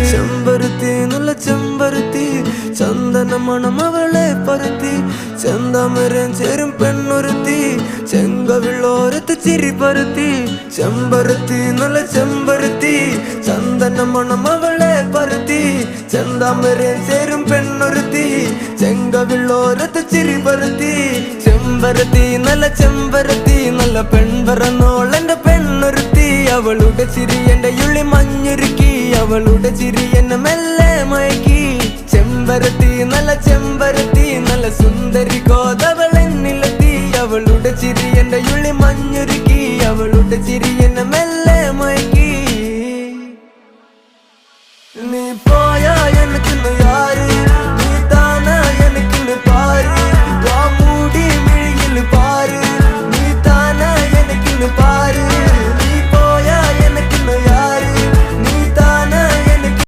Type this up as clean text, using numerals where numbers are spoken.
ചെമ്പരുത്തി നല്ല ചെമ്പരുത്തി ചന്ദന മണം അവളെ പരത്തി ചെന്താമരം ചേരും പെണ്ണൊരുത്തി ചെങ്കവിളോരത്ത് ചിരി പരത്തി ചെമ്പരുത്തി നല്ല ചെമ്പരുത്തി ചന്ദന മണം അവളെ പരത്തി ചെന്താമരം ചേരും പെണ്ണൊരുത്തി ചെങ്കവിളോരത്ത് ചിരി പരത്തി ചെമ്പരത്തി നല്ല പെൺപറന്നോളെന്റെ പെണ്ണൊരുത്തി അവളുടെ ചിരി എന്റെ ഉള്ളി മഞ്ഞുരുക്കി അവളുടെ ചിരി എന്നെ മെല്ലെ മയക്കി ചെമ്പരത്തി നല്ല സുന്ദരി കോതവളെന്നിലെത്തി അവളുടെ ചിരി എന്റെ ഉള്ളി മഞ്ഞുരുക്കി അവളുടെ ചിരി എന്നെ മെല്ലെ മയക്കി നീ